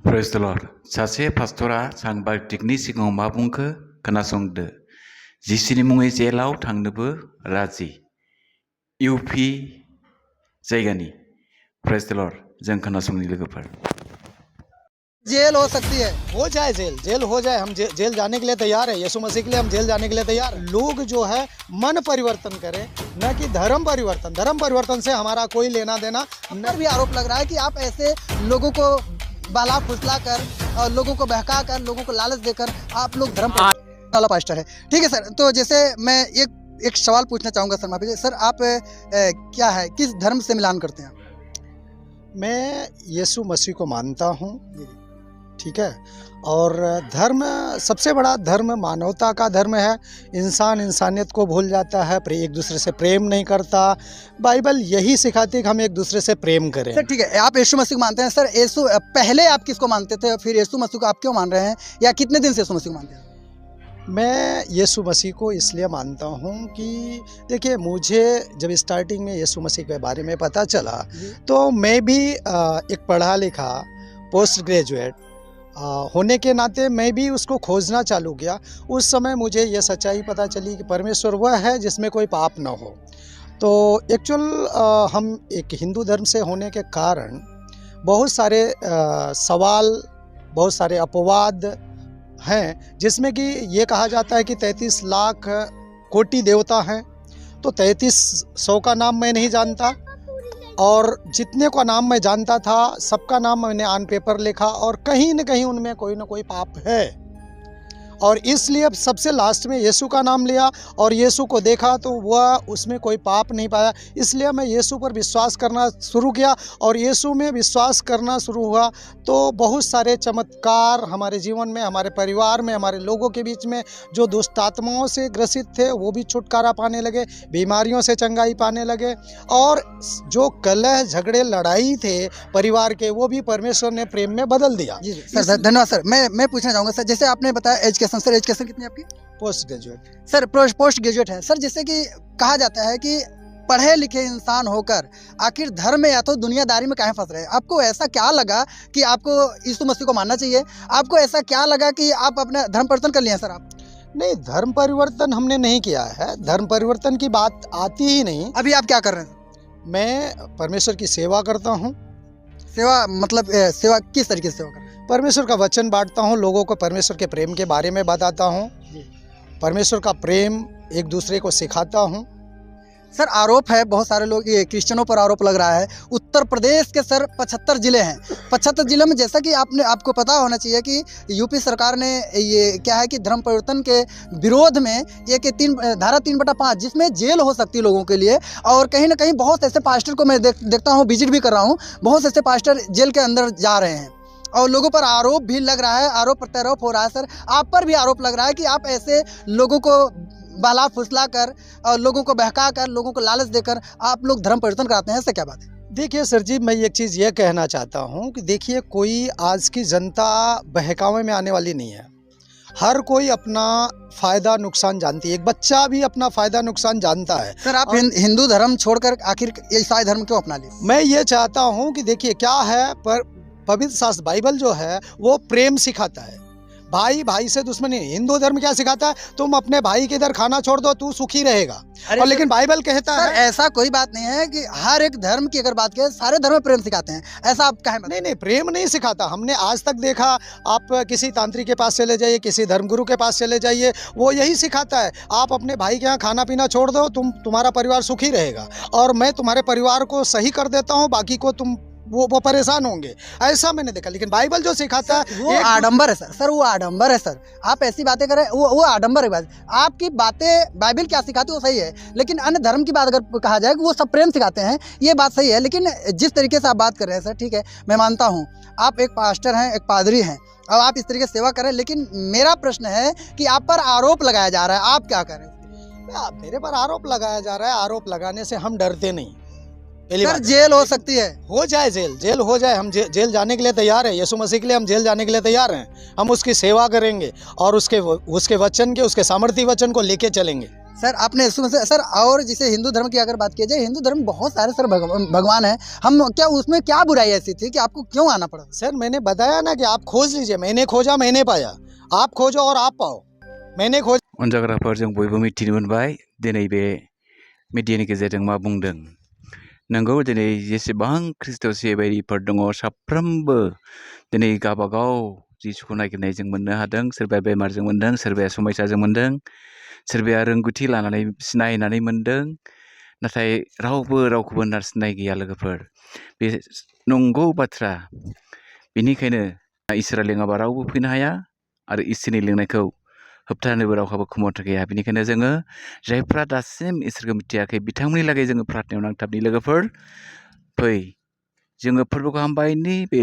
Praise the Lord. सासे पास्टरा सांबादिकनि सिगाङाव मा बुंखो खोनासंदो। जिसुनि मुङै जेलाव थांनोबो राजि। इउपि जायगानि। Praise the Lord. जों खोनासंनि लोगोफोर। जेल हो सकती है, हो जाए जेल हो जाए, हम जेल जाने के लिए तैयार है। यीशु मसीह के लिए हम जेल जाने के लिए तैयार हैं। लोग जो है मन परिवर्तन करें, न कि धर्म परिवर्तन। धर्म परिवर्तन से हमारा कोई लेना देना पर भी आरोप लग रहा है कि आप ऐसे लोगों को बहला फुसला कर और लोगों को बहका कर, लोगों को लालच देकर आप लोग धर्म वाला पास्टर है। ठीक है सर, तो जैसे मैं एक सवाल पूछना चाहूँगा सर, माफी सर, आप क्या है, किस धर्म से मिलान करते हैं? मैं यीशु मसीह को मानता हूँ, ठीक है। और धर्म, सबसे बड़ा धर्म मानवता का धर्म है। इंसान इंसानियत को भूल जाता है, एक दूसरे से प्रेम नहीं करता। बाइबल यही सिखाती है कि हम एक दूसरे से प्रेम करें। सर ठीक है, आप यीशु मसीह को मानते हैं। सर यीशु, पहले आप किसको मानते थे, फिर यीशु मसीह को आप क्यों मान रहे हैं, या कितने दिन से यीशु मसीह को मानते हैं? मैं यीशु मसीह को इसलिए मानता हूँ कि देखिए, मुझे जब स्टार्टिंग में यीशु मसीह के बारे में पता चला तो मैं भी एक पढ़ा लिखा पोस्ट ग्रेजुएट होने के नाते मैं भी उसको खोजना चालू किया। उस समय मुझे ये सच्चाई पता चली कि परमेश्वर वह है जिसमें कोई पाप न हो। तो एक्चुअल हम एक हिंदू धर्म से होने के कारण बहुत सारे सवाल, बहुत सारे अपवाद हैं, जिसमें कि ये कहा जाता है कि 33 लाख कोटि देवता हैं। तो 3300 का नाम मैं नहीं जानता, और जितने का नाम मैं जानता था सबका नाम मैंने ऑन पेपर लिखा, और कहीं न कहीं उनमें कोई ना कोई पाप है। और इसलिए अब सबसे लास्ट में यीशु का नाम लिया और यीशु को देखा तो वह उसमें कोई पाप नहीं पाया। इसलिए मैं यीशु पर विश्वास करना शुरू किया, और यीशु में विश्वास करना शुरू हुआ तो बहुत सारे चमत्कार हमारे जीवन में, हमारे परिवार में, हमारे लोगों के बीच में जो दुष्ट आत्माओं से ग्रसित थे वो भी छुटकारा पाने लगे, बीमारियों से चंगाई पाने लगे, और जो कलह झगड़े लड़ाई थे परिवार के वो भी परमेश्वर ने प्रेम में बदल दिया। जी सर, धन्यवाद सर। मैं पूछना चाहूँगा सर, जैसे आपने बताया एजुकेशन, सर एजुकेशन कितनी आपकी? Post graduate. Sir post graduate है। सर जैसे कि कहा जाता है कि पढ़े लिखे इंसान होकर आखिर धर्म में या तो दुनियादारी में काहे फंस रहे हैं? आपको ऐसा क्या लगा कि आपको यीशु मसीह को मानना चाहिए? आपको ऐसा क्या लगा कि आप अपना धर्म परिवर्तन कर लिए सर? आप नहीं, धर्म परिवर्तन हमने नहीं किया है। धर्म परिवर्तन की बात आती ही नहीं। अभी आप क्या कर रहे हैं? मैं परमेश्वर की सेवा करता हूँ। सेवा मतलब सेवा किस तरीके से सेवा कर रहे हैं? परमेश्वर का वचन बांटता हूँ, लोगों को परमेश्वर के प्रेम के बारे में बताता हूँ, परमेश्वर का प्रेम एक दूसरे को सिखाता हूँ। सर आरोप है, बहुत सारे लोग, ये क्रिश्चियनों पर आरोप लग रहा है। उत्तर प्रदेश के सर 75 जिले हैं। 75 जिलों में जैसा कि आपको पता होना चाहिए कि यूपी सरकार ने ये क्या है कि धर्म परिवर्तन के विरोध में एक धारा 3/5 जिसमें जेल हो सकती है लोगों के लिए, और कहीं ना कहीं बहुत ऐसे पास्टर को मैं देखता हूँ, विजिट भी कर रहा हूँ, बहुत ऐसे पास्टर जेल के अंदर जा रहे हैं और लोगों पर आरोप भी लग रहा है, आरोप प्रत्यारोप हो रहा है। सर आप पर भी आरोप लग रहा है कि आप ऐसे लोगों को बहला फुसला कर और लोगों को बहका कर, लोगों को लालच देकर आप लोग धर्म परिवर्तन कराते हैं। ऐसा क्या बात है? देखिए सर जी, मैं एक चीज़ ये कहना चाहता हूँ कि देखिए, कोई आज की जनता बहकावे में आने वाली नहीं है। हर कोई अपना फ़ायदा नुकसान जानती है। एक बच्चा भी अपना फ़ायदा नुकसान जानता है। सर आप हिंदू धर्म छोड़कर आखिर ईसाई धर्म क्यों अपना लिए? मैं ये चाहता हूँ कि देखिए क्या है, पर पवित्र शास्त्र बाइबल जो है वो प्रेम सिखाता है। भाई भाई से दुश्मनी। हिंदू धर्म क्या सिखाता है? तुम अपने भाई के इधर खाना छोड़ दो, तू सुखी रहेगा। और लेकिन बाइबल कहता है ऐसा कोई बात नहीं है कि हर एक धर्म की अगर बात करें सारे धर्म में प्रेम सिखाते हैं, ऐसा आप कहें? नहीं, प्रेम नहीं सिखाता। हमने आज तक देखा, आप किसी तांत्रिक के पास चले जाइए, किसी धर्मगुरु के पास चले जाइए, वो यही सिखाता है, आप अपने भाई के यहाँ खाना पीना छोड़ दो, तुम्हारा परिवार सुखी रहेगा, और मैं तुम्हारे परिवार को सही कर देता हूँ, बाकी को तुम वो परेशान होंगे। ऐसा मैंने देखा। लेकिन बाइबल जो सिखाता है वो आडंबर है सर, वो आडंबर है सर। आप ऐसी बातें करें, वो आडंबर है। बात आपकी बातें बाइबल क्या सिखाती है वो सही है, लेकिन अन्य धर्म की बात अगर कहा जाए कि वो सब प्रेम सिखाते हैं, ये बात सही है। लेकिन जिस तरीके से आप बात कर रहे हैं सर, ठीक है, मैं मानता हूँ आप एक पास्टर हैं, एक पादरी हैं, और आप इस तरीके से सेवा करें, लेकिन मेरा प्रश्न है कि आप पर आरोप लगाया जा रहा है, आप क्या करें? मेरे पर आरोप लगाया जा रहा है। आरोप लगाने से हम डरते नहीं। सर जेल हो सकती है, हो जाए जेल हो जाए, हम जेल जाने के लिए तैयार है। यीशु मसीह के लिए हम जेल जाने के लिए तैयार हैं। हम उसकी सेवा करेंगे और उसके वचन के, उसके सामर्थी वचन को लेके चलेंगे। सर आपने यीशु मसीह सर, और जैसे हिंदू धर्म की अगर बात की जाए, हिंदू धर्म में बहुत सारे सर भगवान हैं, हम क्या उसमें क्या बुराई ऐसी थी कि आपको क्यों आना पड़ा? सर मैंने बताया ना कि आप खोज लीजिए, मैंने खोजा मैंने पाया, आप खोजो और आप पाओ, मैंने खोज। अनजाग्राफोर जों बयबो मिथिनो मोनबाय दिनै बे मिडियानि गेजेरजों मा बुंदों। नंगौ दिनै जेसेबां ख्रिस्ट' सिबियारिफोर दङ साफ्रोमबो दिनै गावबागाव जिसुखौ नागिरनाय जों मोननो हादों। सोरबाया बेमारजों मोनदों, सोरबाया समयसाजों मोनदों, सोरबाया रोंगौथि लानानै सिनायनानै मोनदों। नाथाय रावबो रावखौबो नारसिननाय गैया लोगोफोर, बे नंगौ बाथ्रा। बेनिखायनो इसोरा लिङाबा रावबो फैनो हाया आरो इसोरनि लिंनायखौ होबथानोबो रावहाबो खमथा गैया। बेनिखायनो जोङो जायफ्रा दासिम इसोरखौ मिथियाखै बिथांमोननि लागै जोङो प्रार्थनायाव नांथाबनि लोगोफोर। फै जोङो फोरबोखौ हामबायनि बे